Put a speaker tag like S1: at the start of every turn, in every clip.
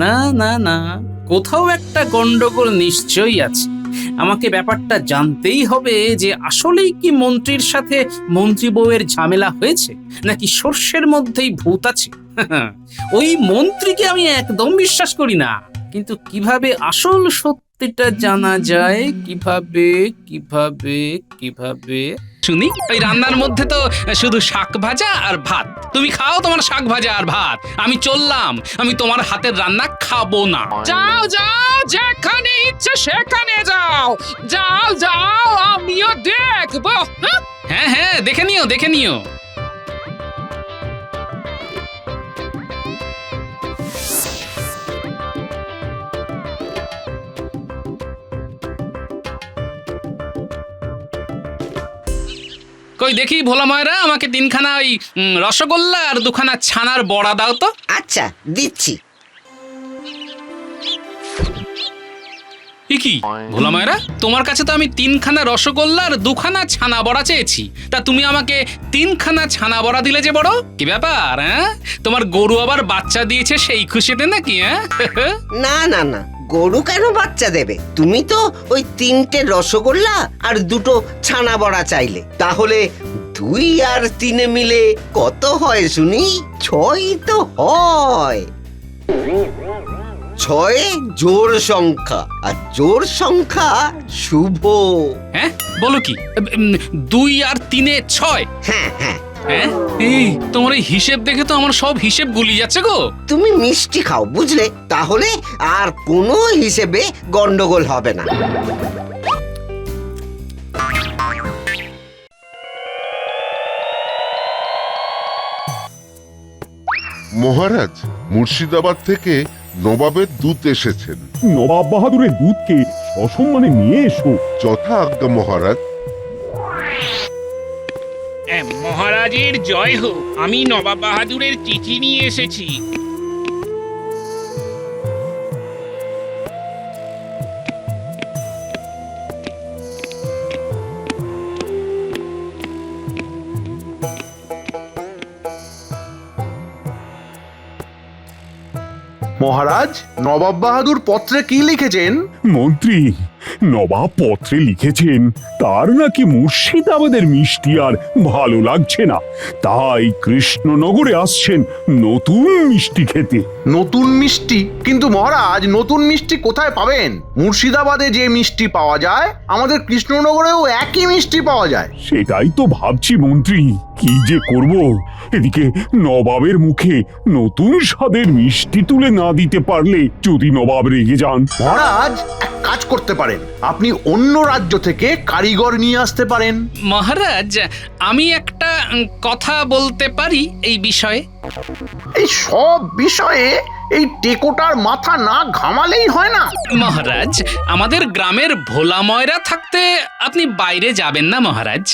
S1: না না না, কোথাও একটা গন্ডগোল নিশ্চয়ই আছে। আমাকে ব্যাপারটা জানতেই হবে যে আসলেই কি মন্ত্রীর সাথে মন্ত্রী বউয়ের ঝামেলা হয়েছে, নাকি সর্ষের মধ্যেই ভূত আছে। ওই মন্ত্রীকে আমি একদম বিশ্বাস করি না, কিন্তু কিভাবে আসল সত্যিটা জানা যায়, কিভাবে কিভাবে কিভাবে শুনি। ওই রান্নার মধ্যে তো শুধু শাক ভাজা আর ভাত। তুমি খাও তোমার শাক ভাজা আর ভাত, আমি চললাম। আমি তোমার হাতের রান্না খাবো না।
S2: যাও যাও, যেখানে ইচ্ছে সেখানে যাও। যাও যাও, আমিও দেখবো।
S1: হ্যাঁ হ্যাঁ, দেখে নিও দেখে নিও। কই দেখি ভোলা ময়রা, আমাকে তিনখানা ওই রসগোল্লা আর দুখানা ছানার বড়া দাও তো।
S3: আচ্ছা, দিচ্ছি।
S1: কি ভোলা ময়রা, তোমার কাছে তো আমি তিনখানা রসগোল্লা আর দুখানা ছানা বড়া চেয়েছি, তা তুমি আমাকে তিনখানা ছানা বড়া দিলে যে বড়, কি ব্যাপার? হ্যাঁ, তোমার গরু আবার বাচ্চা দিয়েছে সেই খুশিতে নাকি? হ্যাঁ
S3: না না না, গরু কেন বাচ্চা দেবে? তুমি তো ওই 3টে রসগোল্লা আর 2টো ছানা বড়া চাইলে, তাহলে 2 আর 3 মিলে কত হয় শুনি? 6 তো হয়। 6 জোড় সংখ্যা, আর জোড় সংখ্যা শুভ।
S1: হ্যাঁ বলো কি, 2 আর 3 6?
S3: হ্যাঁ হ্যাঁ।
S1: হ্যাঁ, এই তোমার এই হিসেব দেখে তো আমার সব হিসেব গুলিয়ে যাচ্ছে গো।
S3: তুমি মিষ্টি খাও, বুঝলে? তাহলে আর কোনো হিসেবে গন্ডগোল হবে না।
S4: মহারাজ, মুর্শিদাবাদ থেকে নবাবের দূত এসেছেন।
S5: নবাব বাহাদুরের দুধকে সসম্মানে নিয়ে এসো।
S4: যথা আজ্ঞা মহারাজ।
S2: মহারাজের জয় হোক। আমি নবাব বাহাদুরের চিঠি নিয়ে এসেছি।
S6: মহারাজ, নবাব বাহাদুর পত্রে কি লিখেছেন?
S5: মন্ত্রী, নবাব পত্রে লিখেছেন তার নাকি মুর্শিদাবাদের মিষ্টি আর ভালো লাগছে না, তাই কৃষ্ণনগরে আসছেন নতুন মিষ্টি খেতে।
S6: নতুন মিষ্টি? কিন্তু মহারাজ, নতুন মিষ্টি কোথায় পাবেন? মুর্শিদাবাদে যে মিষ্টি পাওয়া যায়, আমাদের কৃষ্ণনগরেও একই মিষ্টি পাওয়া যায়।
S5: সেটাই তো ভাবছি মন্ত্রী, কি যে করব। এদিকে নবাবের মুখে নতুন স্বাদের মিষ্টি তুলে না দিতে পারলে যদি নবাব রেগে যান।
S6: মহারাজ, এক কাজ করতে পারেন, আপনি অন্য রাজ্য থেকে কারিগর নিয়ে আসতে পারেন।
S1: মহারাজ, আমি একটা কথা বলতে পারি এই বিষয়ে।
S6: এই সব বিষয়ে এই টেকোটার মাথা না ঘামালেই হয় না।
S1: মহারাজ, আমাদের গ্রামের ভোলা ময়রা থাকতে আপনি বাইরে যাবেন না মহারাজ।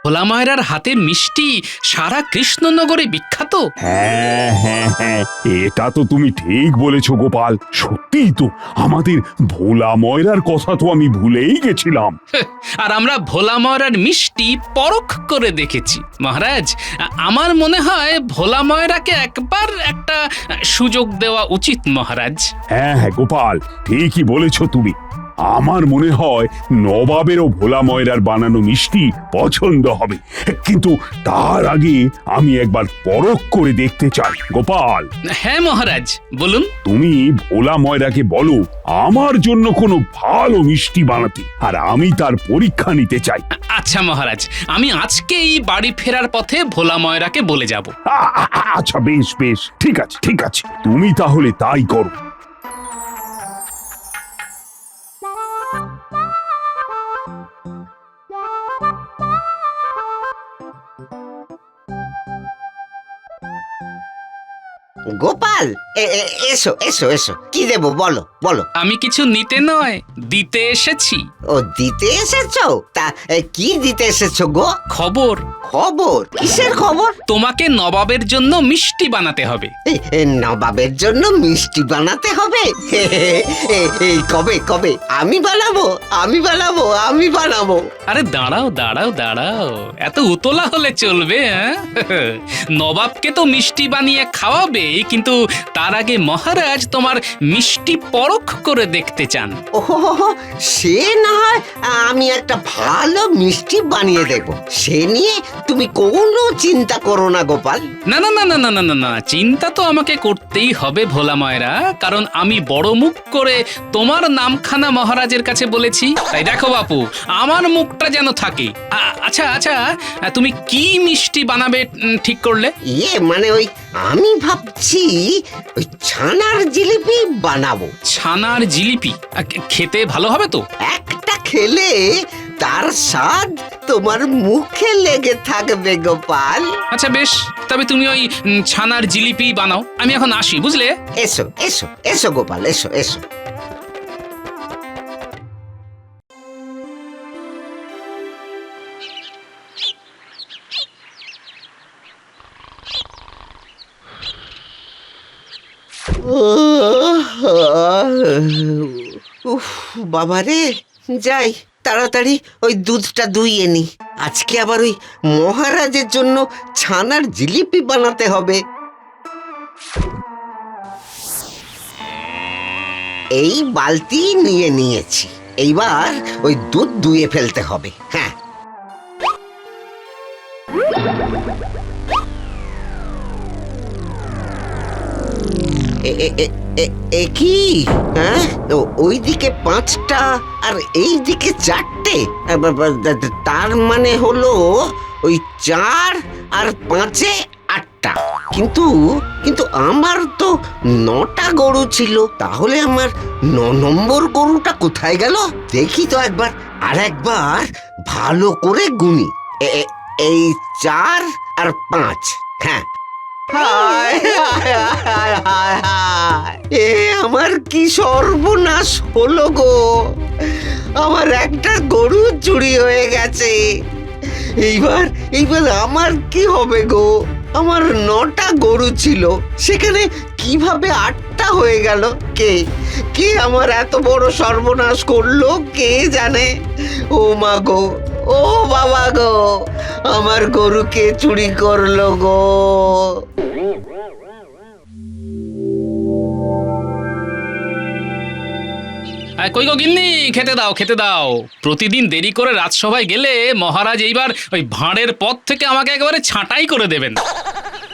S1: ভোলা ময়রার হাতের মিষ্টি সারা কৃষ্ণনগরে বিখ্যাত।
S5: হ্যাঁ হ্যাঁ হ্যাঁ, এটা তো তুমি ঠিক বলেছো গোপাল, সত্যিই তো। আমাদের ভোলা ময়রার কথা তো আমি ভুলেই গেছিলাম।
S1: আর আমরা ভোলা ময়রার মিষ্টি পরখ করে দেখেছি মহারাজ। আমার মনে হয় ভোলা ময়রাকে একবার একটা সুযোগ দেওয়া উচিত মহারাজ।
S5: হ্যাঁ হ্যাঁ গোপাল, ঠিকই বলেছো তুমি। আমার মনে হয় নবাবেরও ভোলা ময়রার বানানো মিষ্টি পছন্দ হবে, কিন্তু তার আগে আমি একবার পরখ করে দেখতে চাই। গোপাল।
S1: হ্যাঁ মহারাজ, বলুন।
S5: তুমি ভোলা ময়রাকে বলো আমার জন্য কোনো ভালো মিষ্টি বানাতে, আর আমি তার পরীক্ষা নিতে চাই।
S1: আচ্ছা মহারাজ, আমি আজকেই বাড়ি ফেরার পথে ভোলা ময়রাকে বলে যাব।
S5: আচ্ছা বেশ বেশ, ঠিক আছে ঠিক আছে, তুমি তাহলে তাই করো।
S3: গোপাল, এসো এসো এসো, কি দেবো বলো বলো।
S1: আমি কিছু নিতে নয়, দিতে এসেছি।
S3: ও, দিতে এসেছো? তা কি দিতে এসেছো গো?
S1: খবর।
S3: খবর? কিসের খবর?
S1: তোমাকে নবাবের জন্য মিষ্টি বানাতে হবে।
S3: নবাবের জন্য মিষ্টি বানাতে হবে? বানাবে? এই কবে কবে? আমি বানাবো, আমি বানাবো, আমি বানাবো।
S1: আরে দাঁড়াও দাঁড়াও দাঁড়াও, এত উতলা হলে চলবে? হ্যাঁ, নবাবকে তো মিষ্টি বানিয়ে খাওয়াবে, কিন্তু তার আগে মহারাজ তোমার মিষ্টি পরখ করে দেখতে চান।
S3: ওহো, সে না হয় আমি একটা ভালো মিষ্টি বানিয়ে দেব, সে নিয়ে তুমি কোনো চিন্তা করো না গোপাল।
S1: না না না না না না না না, চিন্তা তো আমাকে করতেই হবে ভোলা ময়রা, কারণ আমি বড় মুখ করে তোমার নামখানা মহারাজের কাছে বলেছি। তাই দেখো বাপু, আমার মুখটা যেন থাকে। আচ্ছা আচ্ছা, তুমি কি মিষ্টি বানাবে ঠিক করলে?
S3: মানে ওই আমি ভাবছি ওই ছানার জিলিপি বানাবো।
S1: ছানার জিলিপি খেতে ভালো হবে তো?
S3: একটা খেলে তার স্বাদ তোমার মুখে লেগে থাকবে গোপাল।
S1: আচ্ছা বেশ, তবে তুমি ওই ছানার জিলিপি বানাও, আমি এখন আসি, বুঝলে?
S3: এসো এসো এসো গোপাল, এসো এসো। উফ বাবারে, যাই তাড়াতাড়ি ওই দুধটা দুইয়ে নি। আজকে আবার ওই মহারাজের জন্য ছানার জিলিপি বানাতে হবে। এই বালতি নিয়ে নিয়েছি, এইবার ওই দুধ দুইয়ে ফেলতে হবে। হ্যাঁ, কি? হ্যাঁ, ওইদিকে 5টা আর এই দিকে 4টে, তার মানে হলো ওই 4 আর 5-এ 8টা। কিন্তু কিন্তু আমার তো 9টা গরু ছিল, তাহলে আমার 9 নম্বর গরুটা কোথায় গেল? দেখি তো একবার, আর একবার ভালো করে গুনি। এই 4 আর 5, হ্যাঁ। হায় হায় হায় হায় হায়, এ আমার কি সর্বনাশ হলো গো! আমার একটা গরু চুরি হয়ে গেছে। এইবার এইবার আমার কি হবে গো? আমার 9টা গরু ছিল, সেখানে কিভাবে 8টা হয়ে গেল? কে আমার এত বড় সর্বনাশ করলো কে জানে? ও মা গো, ও বাবা গো, আমার গরুকে চুরি করলো গো!
S1: কই গো গিন্নি, খেতে দাও খেতে দাও। প্রতিদিন দেরি করে রাজসভায় গেলে মহারাজ এইবার ওই ভাঁড়ের পথ থেকে আমাকে একেবারে ছাঁটাই করে দেবেন।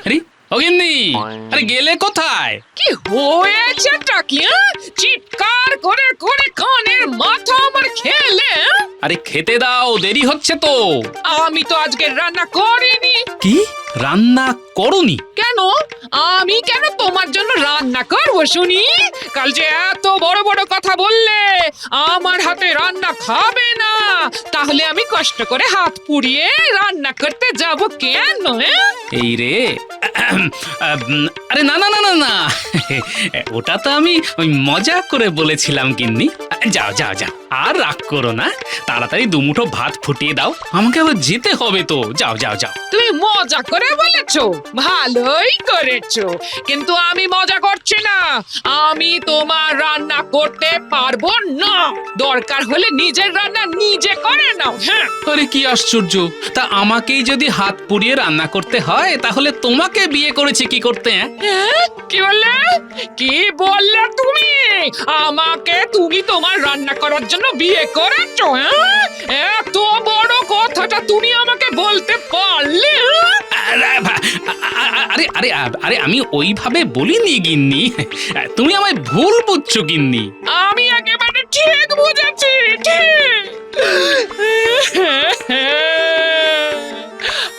S1: আরে ও গিন্নি, আরে গেলে কোথায়?
S2: কি হয়েছেটা কি? চিৎকার করে করে কানের মাথা আমার খেলে।
S1: আরে খেতে দাও, দেরি হচ্ছে তো।
S2: আমি তো আজকে রান্না করিনি।
S1: কি রান্না করনি?
S2: কেন? আমি কেন তোমার জন্য রান্না করবো শুনি? কাল যে এত বড় বড় কথা বললে আমার হাতে রান্না খাবে না, তাহলে আমি কষ্ট করে হাত পুড়িয়ে রান্না করতে যাব কেন?
S1: এই রে, আরে না না না না না, ওটা তো আমি ওই মজা করে বলেছিলাম গিন্নি। যাও যাও যাও, আর রাগ করো না, তাড়াতাড়ি দুমুঠো ভাত ফুটিয়ে দাও, আমাকে আবার যেতে হবে তো। যাও যাও যাও।
S2: তুমি মজা করে বলেছো, ভালোই করেছো, কিন্তু আমি মজা করছি না। আমি তোমার রান্না করতে পারবো না। দরকার হলে নিজের রান্না নিজে করে নাও। হ্যাঁ,
S1: আরে কি আশ্চর্য! তা আমাকেই যদি হাত পুড়িয়ে রান্না করতে হয়, তাহলে তোমাকে বিয়ে করেছে কি করতে?
S2: কি বললে? কি বললে তুমি? আমাকে তুমি তোমার রান্না করার জন্য বিয়ে করেছো? এত বড় কথাটা তুমি আমাকে বলতে পারলে?
S1: আরে আরে আরে আমি ওইভাবে বলিনি গিন্নি, তুমি আমায় ভুল বুঝছো গিন্নি।
S2: আমি একেবারে ঠিক বুঝেছি, ঠিক।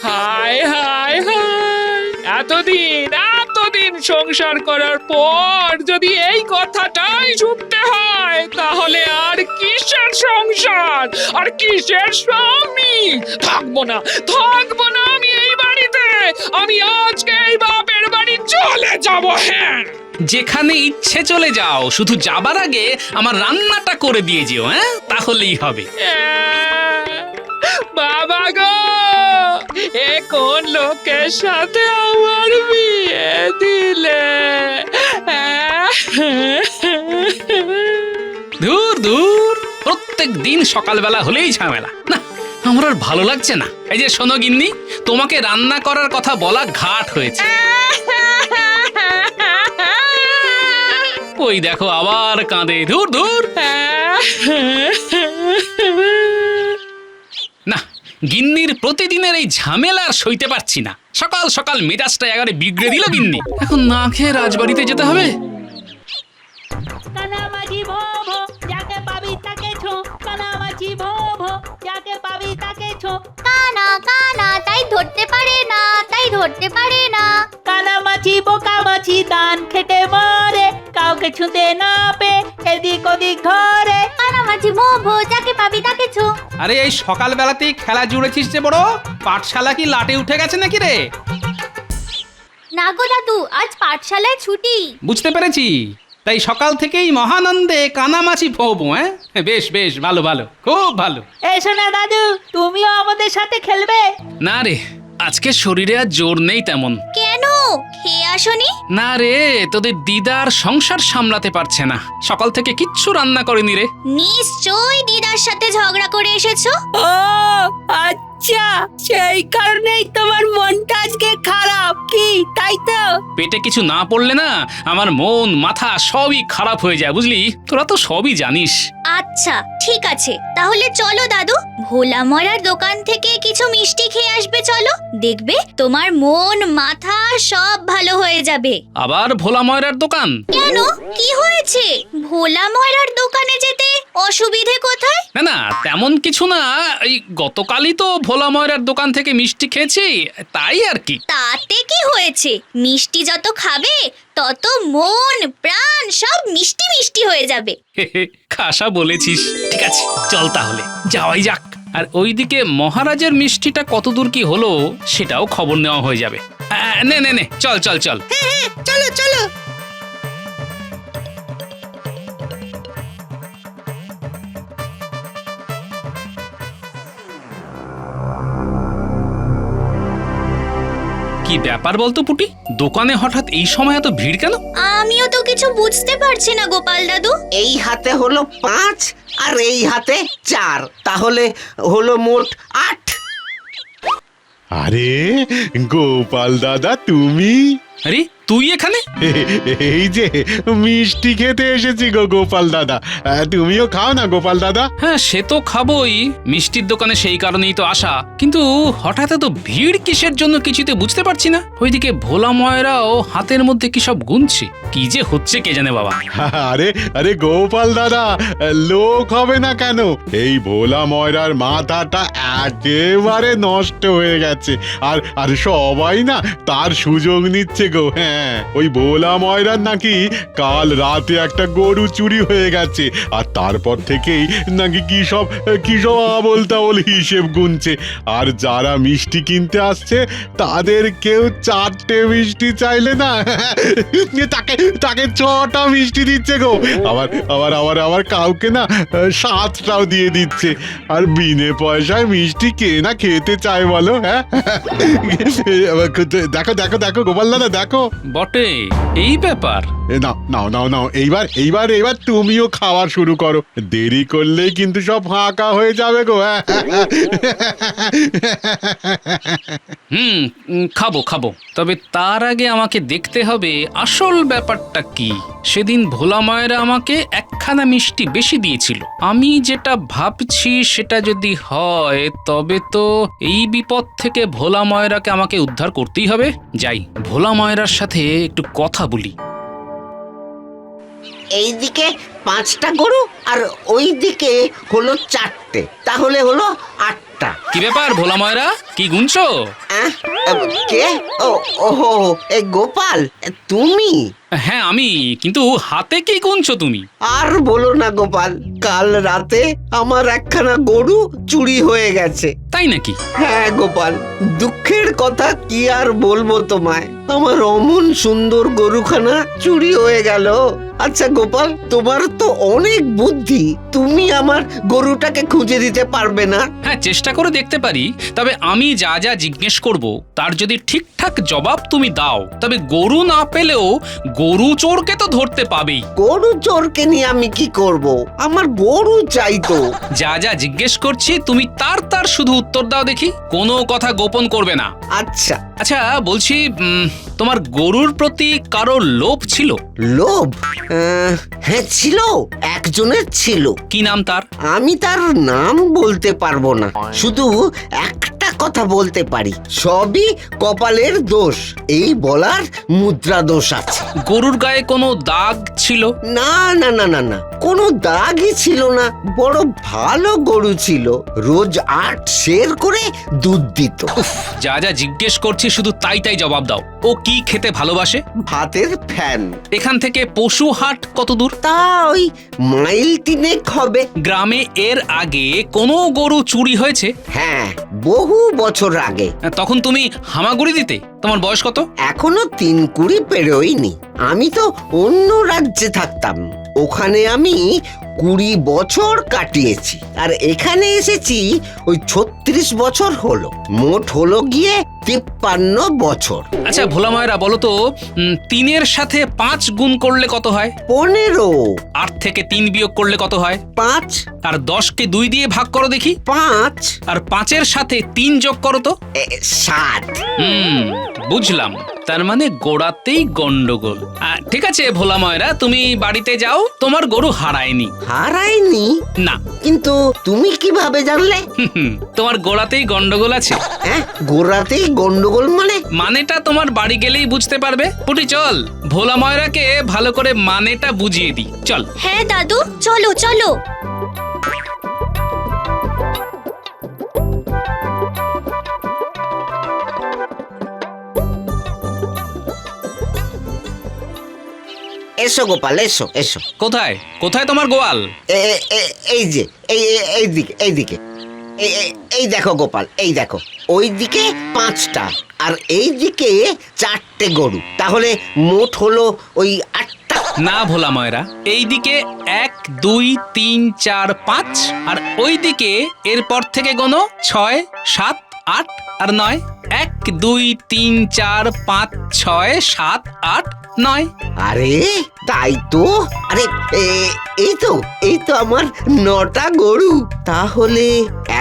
S2: হায় হায় হায়, এতদিন সংসার করার পর যদি এই কথাটাই শুনতে হয়, তাহলে আর কিসের সংসার, আর কিসের স্বামী? থাকবো না আমি এই বাড়িতে। আমি আজকে এই বাপের বাড়ি চলে যাব। হ্যাঁ,
S1: যেখানে ইচ্ছে চলে যাও, শুধু যাবার আগে আমার রান্নাটা করে দিয়ে যেও। হ্যাঁ, তাহলেই হবে।
S2: বাবা গো, এ কোন লোকের সাথে আমার বিয়ে দিলে?
S1: প্রত্যেক দিন সকালবেলা হলেই ঝামেলা। না, আমার আর ভালো লাগছে না। এই যে শোনো গিন্নি, তোমাকে রান্না করার কথা বলা ঘাট হয়েছে। ওই দেখো আবার কাঁদে, ধুর ধুর। না, গিন্নির প্রতিদিনের এই ঝামেলা আর সইতে পারছি না। সকাল সকাল মেজাজটা একেবারে বিগড়ে দিল গিন্নি। এখন না খেয়ে রাজবাড়িতে যেতে হবে।
S7: কানামাছি ভো ভো, যাকে পাবি তাকে ছো। কানামাছি ভো ভো, যাকে পাবি তাকে ছো।
S8: কানা কানা তাই ধরতে পারে না, তাই ধরতে পারে না।
S7: কানামাছি বোকামাছি দান খেটে মরে, কাউকে ছুঁতে না পে এদিক ওদিক ধরে।
S8: কানামাছি ভো ভো, যাকে পাবি তাকে ছো।
S1: আরে এই সকালবেলাতেই খেলা জুড়েছিস যে বড়, পাঠশালা কি লাটে উঠে গেছে নাকি রে?
S8: না গো দাদু, আজ পাঠশালায় ছুটি।
S1: বুঝতে পেরেছি, তাই সকাল থেকেই মহানন্দে কানামাছি ভোবো। হ্যাঁ, বেশ বেশ, ভালো ভালো, খুব ভালো।
S7: এসো না দাদু, তুমিও আমাদের সাথে খেলবে।
S1: না রে, আজকে শরীরে আর জোর নেই তেমন।
S8: কেন, খেয়ে আসনি?
S1: না রে, তোদের দিদার সংসার সামলাতে পারছে না, সকাল থেকে কিচ্ছু রান্না করেনি রে।
S8: নিশ্চয়ই দিদার সাথে ঝগড়া করে এসেছো।
S7: ও আচ্ছা, সেই কারণেই তোমার মনটা আজকে খারাপ, কি তাই তো?
S1: পেটে কিছু না পড়লে না আমার মন মাথা সবই খারাপ হয়ে যায়, বুঝলি? তোরা তো সবই জানিস।
S8: আচ্ছা ঠিক আছে, তাহলে চলো দাদু, ভোলা মরার দোকান থেকে কিছু মিষ্টি খেয়ে আসবে। চলো, দেখবে তোমার মন মাথা সব ভালো হয়ে যাবে।
S1: আবার ভোলা ময়রার দোকান?
S8: কেন, কি হয়েছে? ভোলা ময়রার দোকানে যেতে অসুবিধে কোথায়?
S1: না না, তেমন কিছু না, এই গতকালই তো ভোলা ময়রার দোকান থেকে মিষ্টি খেয়েছি, তাই আর কি।
S8: তাতে কি হয়েছে? মিষ্টি যত খাবে তত মন প্রাণ সব মিষ্টি মিষ্টি হয়ে যাবে।
S1: খাসা বলেছিস। ঠিক আছে, চল তাহলে যাওয়াই যাক। আর ওইদিকে মহারাজের মিষ্টিটা কতদূর কি হলো সেটাও খবর নেওয়া হয়ে যাবে। নে নে নে, চল চল চল।
S7: চলো চলো।
S1: কি ব্যাপার বলতো পুটি, দোকানে হঠাৎ এই সময় এত ভিড় কেন?
S8: আমিও তো কিছু বুঝতে পারছি না গোপাল দাদু।
S3: এই হাতে হলো 5 আর এই হাতে 4, তাহলে হলো মোট 8।
S9: আরে গোপাল দাদা, তুমি?
S1: আরে তুই এখানে?
S9: এই যে মিষ্টি খেতে এসেছি গো গোপাল দাদা, তুমিও খাও না গোপাল দাদা।
S1: হ্যাঁ, সে তো খাবোই, মিষ্টির দোকানে সেই কারণেই তো আসা। কিন্তু হঠাৎ এত ভিড় কিসের জন্য কিছুতে বুঝতে পারছি না। ওইদিকে ভোলা ময়রাও হাতের মধ্যে কি সব গুনছে, কি যে হচ্ছে কে জানে বাবা।
S9: আরে আরে গোপাল দাদা, লোক হবে না কেন? এই ভোলা ময়রার মাথাটা একেবারে নষ্ট হয়ে গেছে, আর আর সবাই না তার সুযোগ নিচ্ছে গো। হ্যাঁ, ওই ভোলা ময়রার নাকি কাল রাতে একটা গরু চুরি হয়ে গেছে, আর তারপর থেকেই নাকি কি সব আবোল তাবোল হিসেব গুনছে। আর যারা মিষ্টি কিনতে আসছে তাদের কেউ 4টে মিষ্টি চাইলে না তাকে তাকে 6টা মিষ্টি দিচ্ছে গো। আবার আবার আবার আবার কাউকে না 7টাও দিয়ে দিচ্ছে। আর বিনে পয়সায় মিষ্টি কে না খেতে চায় বলো? হ্যাঁ, দেখো দেখো দেখো গোপাল দাদা, দেখো।
S1: বটে, এই ব্যাপার।
S9: নাও নাও নাও নাও, এইবার তুমিও খাওয়া শুরু করো, দেরি করলেই কিন্তু সব ফাঁকা হয়ে যাবে গো।
S1: খাবো খাবো, তবে তার আগে আমাকে দেখতে হবে আসল ব্যাপারটা কি। সেদিন ভোলা মায়েরা আমাকে একখানা মিষ্টি বেশি দিয়েছিল। আমি যেটা ভাবছি সেটা যদি হয় তবে তো এই বিপদ থেকে ভোলা ময়রাকে আমাকে উদ্ধার করতেই হবে। যাই, ভোলা ময়রার সাথে একটু কথা বলি।
S3: এইদিকে 5টা গরু আর ওইদিকে হলো 4টে, তাহলে হলো 8টা।
S1: কি ব্যাপার ভোলা ময়রা, কি গুনছো?
S3: কে? ওহো, এই গোপাল, তুমি?
S1: হ্যাঁ আমি, কিন্তু হাতে কি গুনছো তুমি?
S3: আর বলো না গোপাল, কাল রাতে আমার একখানা গরু চুরি হয়ে গেছে।
S1: তাই নাকি?
S3: হ্যাঁ গোপাল, দুঃখের কথা কি আর বলবো তোমায়, আমার অমন সুন্দর গরুখানা চুরি হয়ে গেল। আচ্ছা গোপাল, তোমার তো অনেক বুদ্ধি, তুমি আমার গরুটাকে খুঁজে দিতে পারবে না?
S1: হ্যাঁ, চেষ্টা করে দেখতে পারি। তবে আমি যা যা জিজ্ঞেস করব তার যদি ঠিকঠাক জবাব তুমি দাও, তবে গরু না পেলেও গরু চোরকে তো ধরতে পাবেই।
S3: গরু চোরকে নিয়ে আমি কি করব? আমার গরু চাই তো।
S1: যা যা জিজ্ঞেস করছি তুমি তার তার শুধু উত্তর দাও দেখি, কোনো কথা গোপন করবে না।
S3: আচ্ছা।
S1: আচ্ছা বলছি, তোমার গরুর প্রতি কারো লোভ ছিল?
S3: লোভ? হ্যাঁ ছিল, একজনের ছিল।
S1: কি নাম তার?
S3: আমি তার নাম বলতে পারবো না, শুধু একটা কথা বলতে পারি, সবই কপালের দোষ, এই বলার মুদ্রা দোষ আছে।
S1: গরুর গায়ে কোনো দাগ ছিল?
S3: না না না না না, কোনো দাগই ছিল না, বড় ভালো গরু ছিল, রোজ 8 সের করে দুধ দিত।
S1: যা যা জিজ্ঞেস করছি শুধু তাই তাই জবাব দাও। ও কি খেতে ভালোবাসে?
S3: ভাতের ফ্যান।
S1: এখান থেকে পশু হাট কত দূর?
S3: তা ওই মাইল 3 হবে।
S1: গ্রামে এর আগে কোনো গরু চুরি হয়েছে?
S3: হ্যাঁ, বহু বছর আগে।
S1: তখন তুমি হামাগুড়ি দিতে? তোমার বয়স কত?
S3: এখনো 3-20 পেরোয়নি। আমি তো অন্য রাজ্যে থাকতাম, ওখানে আমি 20 বছর কাটিয়েছি, আর এখানে এসেছি ওই 36 বছর হলো, মোট হলো গিয়ে 53 বছর।
S1: আচ্ছা ভোলা মায়েরা বলো তো, 3-এর সাথে 5 গুণ করলে কত হয়?
S3: 15।
S1: 8 থেকে 3 বিয়োগ করলে কত হয়?
S3: 5।
S1: আর 10কে 2 দিয়ে ভাগ করো দেখি।
S3: 5।
S1: আর 5-এর সাথে 3 যোগ করো তো।
S3: 7।
S1: বুঝলাম, তার মানে গোড়াতেই গন্ডগোল। ঠিক আছে ভোলা ময়রা, তুমি বাড়িতে যাও, তোমার গরু হারায়নি।
S3: হারায়নি?
S1: না।
S3: কিন্তু তুমি কিভাবে জানলে?
S1: তোমার গোড়াতেই গন্ডগোল আছে।
S3: হ্যাঁ, গোড়াতেই গন্ডগোল মানে?
S1: মানেটা তোমার বাড়ি গেলেই বুঝতে পারবে। পুটি চল, ভোলা ময়রাকে ভালো করে মানেটা বুঝিয়ে দিই, চল।
S8: হ্যাঁ দাদু, চলো চলো।
S3: এসো গোপাল, এসো এসো।
S1: কোথায় কোথায় তোমার গোয়াল?
S3: এই যে এইদিকে এই দেখো গোপাল, এই দেখো, ওই দিকে 5টা আর এই দিকে 4টে গরু, তাহলে মোট হলো ওই 8টা।
S1: না ভোলা ময়রা, এইদিকে 1 2 3 4 5, আর ওইদিকে এরপর থেকে গোনো 6 7 8 আর 9। 1 2 3 4 5 6 7 8 9।
S3: আরে তাই তো, আরে এই তো আমার 9টা গরু। তাহলে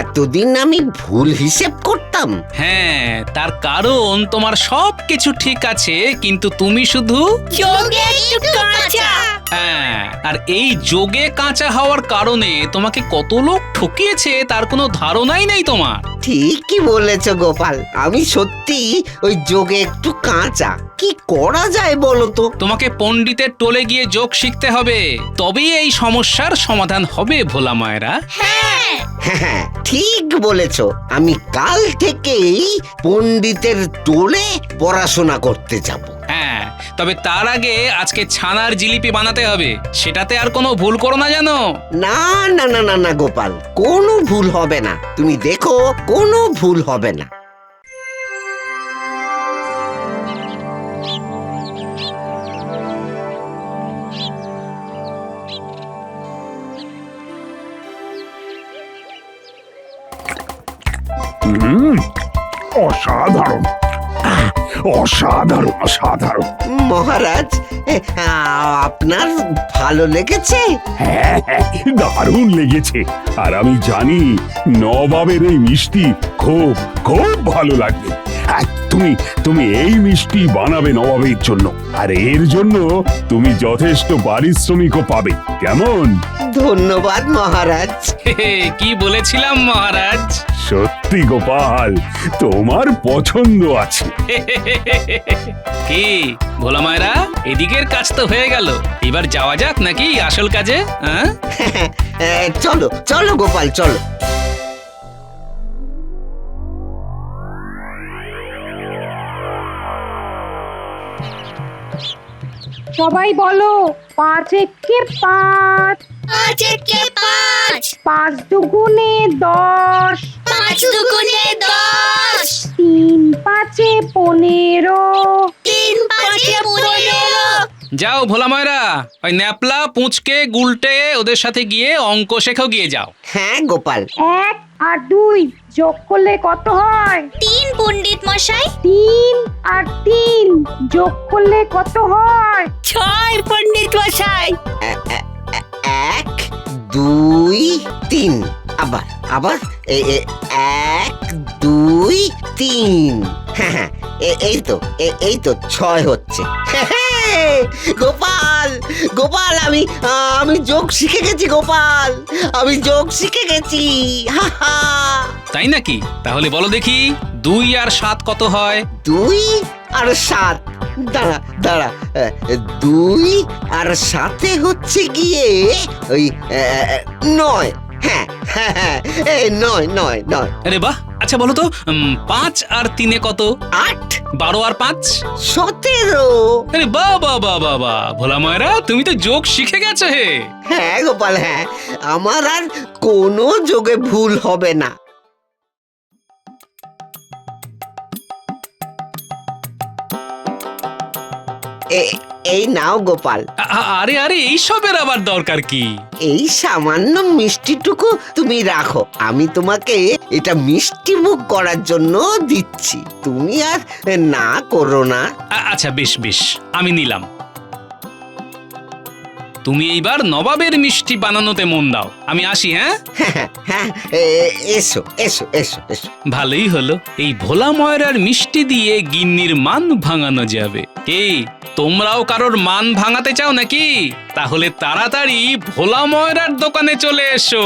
S3: এতদিন আমি ভুল হিসেব করতাম।
S1: হ্যাঁ, তার কারণ তোমার সব কিছু ঠিক আছে, কিন্তু তুমি শুধু
S8: যোগে একটু কাঁচা।
S1: হ্যাঁ, আর এই যোগে কাঁচা হওয়ার কারণে তোমাকে কত লোক ঠকিয়েছে তার কোনো ধারণাই নেই তোমার।
S3: ঠিকই বলেছ গোপাল, আমি সত্যি ওই যোগে একটু কাঁচা। কি করা যায় বলো তো?
S1: তোমাকে পণ্ডিতের টোলে গিয়ে যোগ শিখতে হবে, তবেই এই সমস্যার সমাধান হবে ভোলা মায়েরা।
S3: হ্যাঁ, ঠিক বলেছ, আমি কাল থেকেই পণ্ডিতের টোলে পড়াশোনা করতে যাব।
S1: হ্যাঁ, তবে তার আগে আজকে ছানার জিলিপি বানাতে হবে, সেটাতে আর কোনো ভুল করো না জানো।
S3: না না না না না গোপাল, কোনো ভুল হবে না, তুমি দেখো কোনো ভুল হবে না।
S5: অসাধারণ, অসাধারণ, অসাধারণ।
S3: মহারাজ, আপনার ভালো লেগেছে?
S5: হ্যাঁ হ্যাঁ, দারুণ লেগেছে। আর আমি জানি নবাবের এই মিষ্টি খুব খুব ভালো লাগবে। তুমি এই মিষ্টি বানাবে নবাবের জন্য, আর এর জন্য তুমি যথেষ্ট পারিশ্রমিকও পাবে, কেমন?
S3: ধন্যবাদ মহারাজ।
S1: কি বলেছিলাম মহারাজ?
S5: সত্যি গোপাল, তোমার পছন্দ আছে।
S1: কি ভোলা মায়েরা, এদিকের কাজ তো হয়ে গেল, এবার যাওয়া যাক নাকি আসল কাজে?
S3: চলো চলো গোপাল, চলো।
S10: সবাই বলো, 5 একে 5।
S8: 5 একে 5।
S10: 5 দুগুণে 10।
S8: 5 দুগুণে 10।
S10: 3 5 15।
S8: 3 5 15।
S1: যাও ভোলা ময়রা, ওই ন্যাপলা পুঁচকে গুলটে ওদের সাথে গিয়ে অঙ্ক শেখো গিয়ে যাও।
S3: হ্যাঁ গোপাল।
S10: 1 আর 2 যোগ করলে কত হয়?
S8: 3 পণ্ডিত মশাই।
S10: 3 আর 3 যোগ করলে কত হয়?
S7: 6 পণ্ডিত মশাই।
S3: 1 2 3 আবার আবার 1 2 3। হ্যাঁ এই তো 6 হচ্ছে। গোপাল গোপাল আমি যোগ শিখে গেছি গোপাল, আমি যোগ শিখে গেছি।
S1: তাই নাকি? তাহলে বলো দেখি 2 আর 7 কত হয়?
S3: 2 আর 7, দাঁড়া 2 আর 7 হচ্ছে গিয়ে ওই 9। হ্যাঁ 9।
S1: আরে বাহ, আচ্ছা বলো তো 5 আর 3 কত?
S3: 8
S1: 12 আর 5?
S3: 17।
S1: আরে বাহ বাহ বাহ বাহ বাহ, ভোলা ময়রা তুমি তো যোগ শিখে গেছো হে।
S3: হ্যাঁ গোপাল, হ্যাঁ, আমার আর কোনো যোগে ভুল হবে না। এই নাও গোপাল।
S1: আরে আরে এইসবের আবার দরকার কি?
S3: এই সামান্য মিষ্টিটুকু তুমি রাখো, আমি তোমাকে এটা মিষ্টি মুখ করার জন্য দিচ্ছি, তুমি আর না করো না।
S1: আচ্ছা বেশ বেশ, আমি নিলাম। তুমি এইবার নবাবের মিষ্টি বানানোতে মন দাও, আমি আসি। হ্যাঁ
S3: হ্যাঁ, এসো এসো এসো এসো।
S1: ভালোই হলো, এই ভোলা ময়রার মিষ্টি দিয়ে গিন্নির মান ভাঙানো যাবে। কি তোমরাও কারোর মান ভাঙাতে চাও নাকি? তাহলে তাড়াতাড়ি ভোলা ময়রার দোকানে চলে এসো।